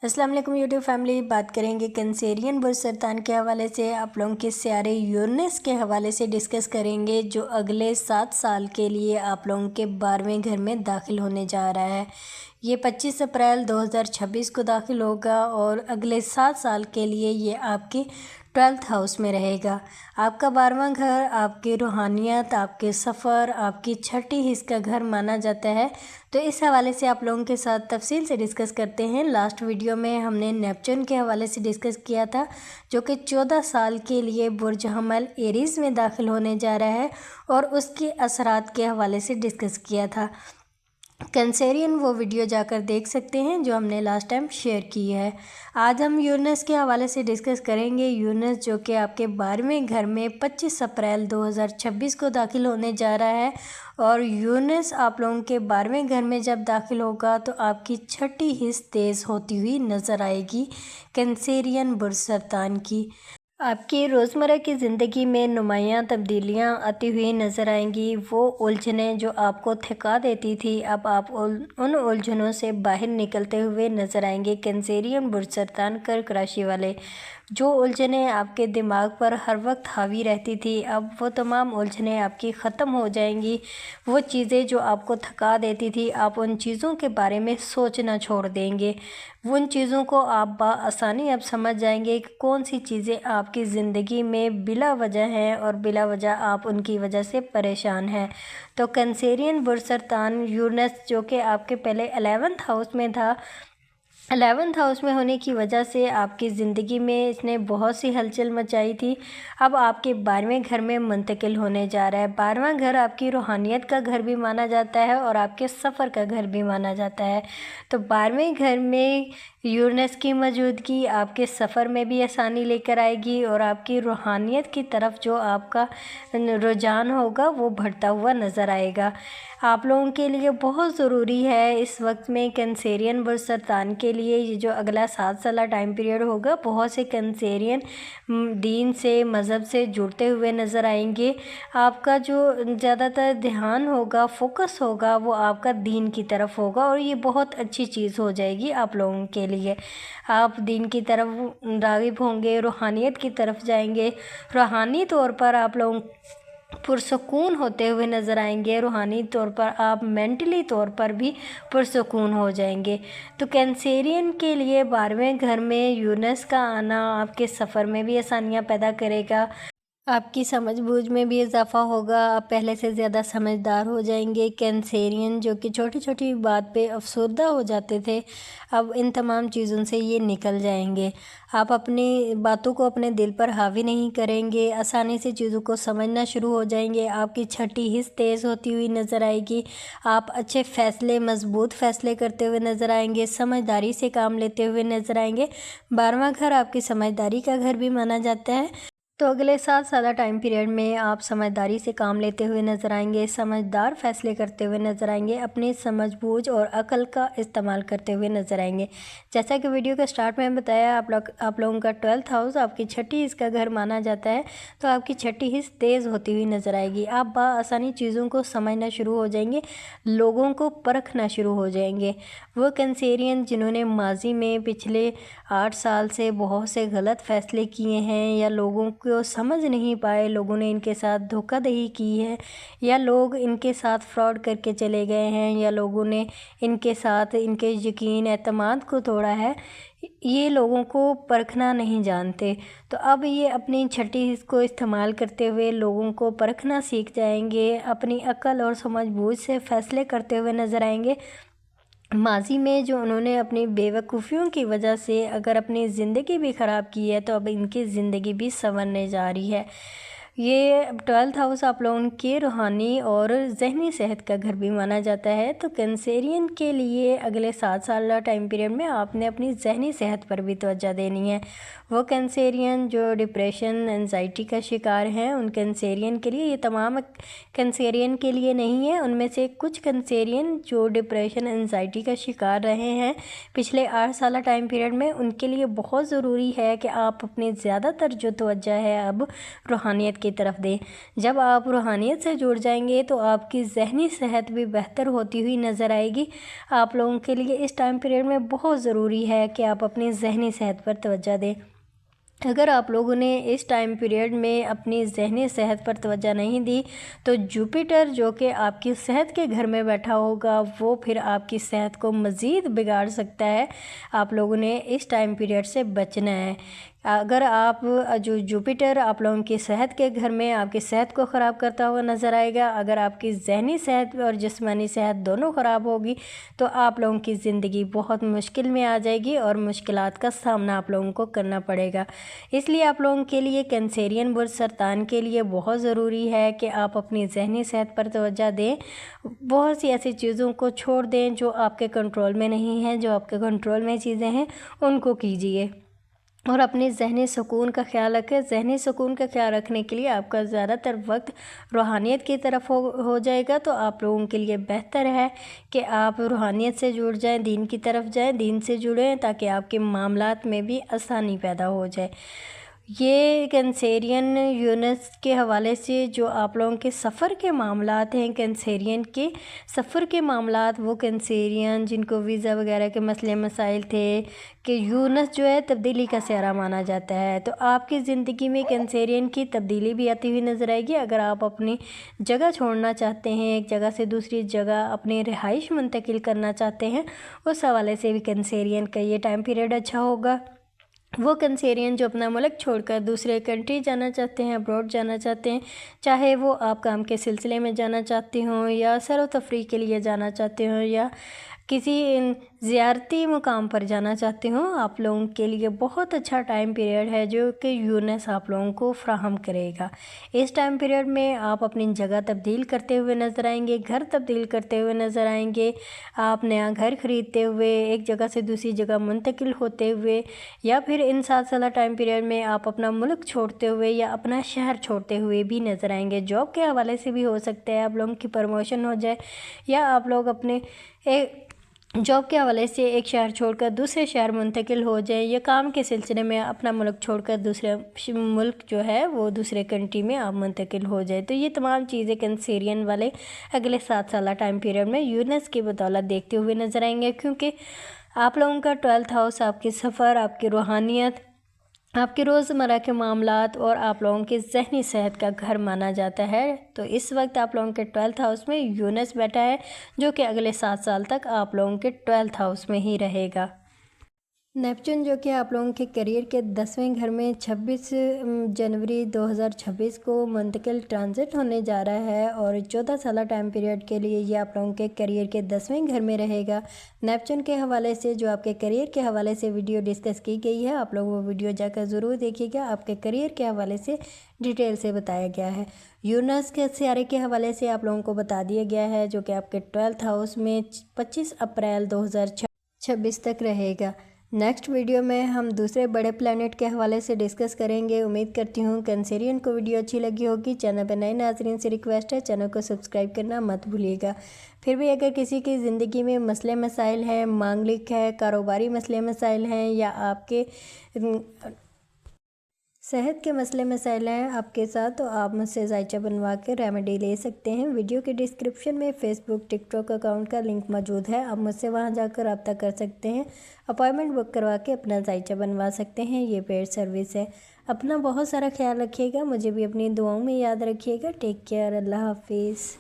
अस्सलाम वालेकुम YouTube family. बात करेंगे कैंसेरियन बुर्ज सरतान के हवाले से। आप लोगों के सियारे यूरेनस के हवाले से डिस्कस करेंगे, जो अगले 7 साल के लिए आप लोगों के 12वें घर में दाखिल होने जा रहा है। ये 25 अप्रैल 2026 को दाखिल होगा और अगले 7 साल के लिए ये आपके 12th हाउस में रहेगा। आपका 12वां घर आपकी रूहानियत, आपके सफ़र, आपकी छठी हिस्स का घर माना जाता है। तो इस हवाले से आप लोगों के साथ तफसील से डिस्कस करते हैं। लास्ट वीडियो में हमने नेपच्यून के हवाले से डिस्कस किया था, जो कि 14 साल के लिए बुर्ज हमल एरीज़ में दाखिल होने जा रहा है, और उसके असरात के हवाले से डिस्कस किया था। कैंसेरियन वो वीडियो जाकर देख सकते हैं जो हमने लास्ट टाइम शेयर की है। आज हम यूरेनस के हवाले से डिस्कस करेंगे। यूरेनस जो कि आपके 12वें घर में 25 अप्रैल 2026 को दाखिल होने जा रहा है, और यूरेनस आप लोगों के 12वें घर में जब दाखिल होगा तो आपकी छठी हिस्स तेज़ होती हुई नज़र आएगी कैंसेरियन बुर्ज सरतान की। आपकी रोज़मर्रा की ज़िंदगी में नुमायाँ तब्दीलियाँ आती हुई नज़र आएंगी। वो उलझनें जो आपको थका देती थी, अब आप उन उलझनों से बाहर निकलते हुए नज़र आएंगे। कैंसेरियन बुर्ज सरतान कर्क राशि वाले, जो उलझनें आपके दिमाग पर हर वक्त हावी रहती थी, अब वो तमाम उलझनें आपकी ख़त्म हो जाएंगी। वो चीज़ें जो आपको थका देती थी, आप उन चीज़ों के बारे में सोचना छोड़ देंगे। उन चीज़ों को आप आसानी अब समझ जाएंगे कि कौन सी चीज़ें आपकी ज़िंदगी में बिला वजह हैं और बिला वजह आप उनकी वजह से परेशान हैं। तो कैंसेरियन बुर्ज सरतान यूरेनस जो कि आपके पहले 11th हाउस में था, 11th हाउस में होने की वजह से आपकी ज़िंदगी में इसने बहुत सी हलचल मचाई थी, अब आपके 12वें घर में मुंतकिल होने जा रहा है। 12वां घर आपकी रूहानियत का घर भी माना जाता है और आपके सफ़र का घर भी माना जाता है। तो 12वें घर में यूरेनस की मौजूदगी आपके सफ़र में भी आसानी लेकर आएगी, और आपकी रूहानियत की तरफ जो आपका रुझान होगा वो बढ़ता हुआ नज़र आएगा। आप लोगों के लिए बहुत ज़रूरी है इस वक्त में कैंसेरियन बुर्ज सरतान के लिए ये जो अगला 7 साल टाइम पीरियड होगा, बहुत से कैंसेरियन दीन से, मज़हब से जुड़ते हुए नज़र आएंगे। आपका जो ज़्यादातर ध्यान होगा, फोकस होगा, वो आपका दीन की तरफ होगा, और ये बहुत अच्छी चीज़ हो जाएगी आप लोगों के लिए। आप दीन की तरफ राग़िब होंगे, रूहानियत की तरफ जाएंगे। रूहानी तौर पर आप लोग पुरसकून होते हुए नज़र आएंगे, रूहानी तौर पर आप मेंटली तौर पर भी पुरसकून हो जाएंगे। तो कैंसेरियन के लिए 12वें घर में यूरेनस का आना आपके सफ़र में भी आसानियाँ पैदा करेगा, आपकी समझ बूझ में भी इजाफ़ा होगा, आप पहले से ज़्यादा समझदार हो जाएंगे। कैंसेरियन जो कि छोटी छोटी बात पे अफसरदा हो जाते थे, अब इन तमाम चीज़ों से ये निकल जाएंगे। आप अपनी बातों को अपने दिल पर हावी नहीं करेंगे, आसानी से चीज़ों को समझना शुरू हो जाएंगे। आपकी छठी हिस्स तेज़ होती हुई नज़र आएगी। आप अच्छे फ़ैसले, मजबूत फ़ैसले करते हुए नज़र आएंगे, समझदारी से काम लेते हुए नज़र आएंगे। 12वां घर आपकी समझदारी का घर भी माना जाता है। तो अगले 7 साल टाइम पीरियड में आप समझदारी से काम लेते हुए नज़र आएंगे, समझदार फ़ैसले करते हुए नज़र आएंगे, अपनी समझ बूझ और अक़ल का इस्तेमाल करते हुए नज़र आएंगे। जैसा कि वीडियो के स्टार्ट में बताया, आप लोगों का 12th हाउस आपकी छठी हिस्स का घर माना जाता है, तो आपकी छठी हिस्स तेज़ होती हुई नज़र आएगी। आप बआसानी चीज़ों को समझना शुरू हो जाएंगे, लोगों को परखना शुरू हो जाएंगे। वो कैंसेरियन जिन्होंने माजी में पिछले 8 साल से बहुत से गलत फ़ैसले किए हैं, या लोगों को समझ नहीं पाए, लोगों ने इनके साथ धोखाधड़ी की है, या लोग इनके साथ फ्रॉड करके चले गए हैं, या लोगों ने इनके साथ इनके यकीन एतमाद को तोड़ा है, ये लोगों को परखना नहीं जानते। तो अब ये अपनी छठी हिस्स को इस्तेमाल करते हुए लोगों को परखना सीख जाएंगे, अपनी अक्ल और समझ बूझ से फ़ैसले करते हुए नज़र आएंगे। माजी में जो उन्होंने अपनी बेवकूफ़ियों की वजह से अगर अपनी ज़िंदगी भी ख़राब की है, तो अब इनकी ज़िंदगी भी संवरने जा रही है। ये 12th हाउस आप लोगों के रूहानी और ज़हनी सेहत का घर भी माना जाता है। तो कैंसेरियन के लिए अगले 7 साल टाइम पीरियड में आपने अपनी ज़हनी सेहत पर भी तवज्जो देनी है। वो कैंसेरियन जो डिप्रेशन, एंजाइटी का शिकार हैं, उन कैंसेरियन के लिए, ये तमाम कैंसेरियन के लिए नहीं है, उनमें से कुछ कैंसेरियन जो डिप्रेशन, एंजाइटी का शिकार रहे हैं पिछले 8 साल टाइम पीरियड में, उनके लिए बहुत ज़रूरी है कि आप अपनी ज़्यादातर जो तवज्जो है अब रूहानियत کی طرف دیں۔ جب آپ روحانیت سے جڑ جائیں گے تو آپ کی ذہنی صحت بھی بہتر ہوتی ہوئی نظر آئے گی۔ آپ لوگوں کے لیے اس ٹائم پیریڈ میں بہت ضروری ہے کہ آپ اپنی ذہنی صحت پر توجہ دیں۔ اگر آپ لوگوں نے اس ٹائم پیریڈ میں اپنی ذہنی صحت پر توجہ نہیں دی تو جوپیٹر جو کہ آپ کی صحت کے گھر میں بیٹھا ہوگا وہ پھر آپ کی صحت کو مزید بگاڑ سکتا ہے۔ آپ لوگوں نے اس ٹائم پیریڈ سے بچنا ہے۔ اگر آپ جوپیٹر آپ لوگوں کی صحت کے گھر میں آپ کی صحت کو خراب کرتا ہوا نظر آئے گا، اگر آپ کی ذہنی صحت اور جسمانی صحت دونوں خراب ہوگی تو آپ لوگوں کی زندگی بہت مشکل میں آ جائے گی اور مشکلات کا سامنا آپ لوگوں کو کرنا پڑے گا۔ اس لیے آپ لوگوں کے لیے کینسیرین برج سرطان کے لیے بہت ضروری ہے کہ آپ اپنی ذہنی صحت پر توجہ دیں۔ بہت سی ایسی چیزوں کو چھوڑ دیں جو آپ کے کنٹرول میں نہیں ہیں، جو آپ کے کنٹرول میں چیزیں ہیں ان کو کیجیے اور اپنے ذہنی سکون کا خیال رکھیں۔ ذہنی سکون کا خیال رکھنے کے لیے آپ کا زیادہ تر وقت روحانیت کی طرف ہو جائے گا، تو آپ لوگوں کے لیے بہتر ہے کہ آپ روحانیت سے جڑ جائیں، دین کی طرف جائیں، دین سے جڑیں تاکہ آپ کے معاملات میں بھی آسانی پیدا ہو جائے۔ یہ کینسیرین یونس کے حوالے سے جو آپ لوگوں کے سفر کے معاملات ہیں، کینسیرین کے سفر کے معاملات، وہ کینسیرین جن کو ویزا وغیرہ کے مسئلے مسائل تھے کہ یونس جو ہے تبدیلی کا سیارہ مانا جاتا ہے، تو آپ کی زندگی میں کینسیرین کی تبدیلی بھی آتی ہوئی نظر آئے گی۔ اگر آپ اپنی جگہ چھوڑنا چاہتے ہیں، ایک جگہ سے دوسری جگہ اپنی رہائش منتقل کرنا چاہتے ہیں، اس حوالے سے بھی کینسیرین کا یہ ٹائم پیریڈ اچھا ہوگا۔ وہ کینسیرین جو اپنا ملک چھوڑ کر دوسرے کنٹری جانا چاہتے ہیں، ابروڈ جانا چاہتے ہیں، چاہے وہ آپ کام کے سلسلے میں جانا چاہتے ہوں یا سیر و تفریح کے لیے جانا چاہتے ہوں یا کسی زیارتی مقام پر جانا چاہتے ہوں، آپ لوگوں کے لیے بہت اچھا ٹائم پیریڈ ہے جو کہ یونس آپ لوگوں کو فراہم کرے گا۔ اس ٹائم پیریڈ میں آپ اپنی جگہ تبدیل کرتے ہوئے نظر آئیں گے، گھر تبدیل کرتے ہوئے نظر آئیں گے، آپ نیا گھر خریدتے ہوئے، ایک جگہ سے دوسری جگہ منتقل ہوتے ہوئے، یا پھر ان 7 سالہ ٹائم پیریڈ میں آپ اپنا ملک چھوڑتے ہوئے یا اپنا شہر چھوڑتے ہوئے بھی نظر آئیں گے۔ جاب کے حوالے سے بھی ہو سکتا ہے آپ لوگوں کی پروموشن ہو جائے، یا آپ لوگ اپنے جاب کے حوالے سے ایک شہر چھوڑ کر دوسرے شہر منتقل ہو جائیں، یا کام کے سلسلے میں اپنا ملک چھوڑ کر دوسرے ملک جو ہے وہ دوسرے کنٹری میں آپ منتقل ہو جائیں۔ تو یہ تمام چیزیں کینسیرین والے اگلے 7 سالہ ٹائم پیریڈ میں یونس کی بدولت دیکھتے ہوئے نظر آئیں گے، کیونکہ آپ لوگوں کا 12th ہاؤس آپ کے سفر، آپ کی روحانیت، آپ کے روزمرہ کے معاملات اور آپ لوگوں کی ذہنی صحت کا گھر مانا جاتا ہے۔ تو اس وقت آپ لوگوں کے 12th ہاؤس میں یونس بیٹھا ہے جو کہ اگلے 7 سال تک آپ لوگوں کے 12th ہاؤس میں ہی رہے گا۔ نیپچون جو کہ آپ لوگوں کے کیریئر کے 10ویں گھر میں 26 جنوری 2026 کو منتقل ٹرانزٹ ہونے جا رہا ہے اور 14 سالہ ٹائم پیریڈ کے لیے یہ آپ لوگوں کے کیریئر کے 10ویں گھر میں رہے گا۔ نیپچون کے حوالے سے جو آپ کے کیریئر کے حوالے سے ویڈیو ڈسکس کی گئی ہے، آپ لوگ وہ ویڈیو جا کر ضرور دیکھیے گا، آپ کے کیریئر کے حوالے سے ڈیٹیل سے بتایا گیا ہے۔ یونس کے سیارے کے حوالے سے آپ لوگوں کو بتا دیا گیا ہے جو کہ آپ کے 12th ہاؤس میں 25 اپریل 2026 تک رہے گا۔ نیکسٹ ویڈیو میں ہم دوسرے بڑے پلانٹ کے حوالے سے ڈسکس کریں گے۔ امید کرتی ہوں کینسیرین کو ویڈیو اچھی لگی ہوگی۔ چینل پہ نئے ناظرین سے ریکویسٹ ہے چینل کو سبسکرائب کرنا مت بھولیے گا۔ پھر بھی اگر کسی کی زندگی میں مسئلے مسائل ہیں، مانگلک ہے، کاروباری مسئلے مسائل ہیں، یا آپ کے صحت کے مسئلے مسائل ہیں آپ کے ساتھ، تو آپ مجھ سے ذائچہ بنوا کے ریمیڈی لے سکتے ہیں۔ ویڈیو کے ڈسکرپشن میں فیس بک، ٹک ٹاک اکاؤنٹ کا لنک موجود ہے، آپ مجھ سے وہاں جا کر رابطہ کر سکتے ہیں، اپائنٹمنٹ بک کروا کے اپنا ذائچہ بنوا سکتے ہیں۔ یہ پیڈ سروس ہے۔ اپنا بہت سارا خیال رکھیے گا، مجھے بھی اپنی دعاؤں میں یاد رکھیے گا۔ ٹیک کیئر، اللہ حافظ۔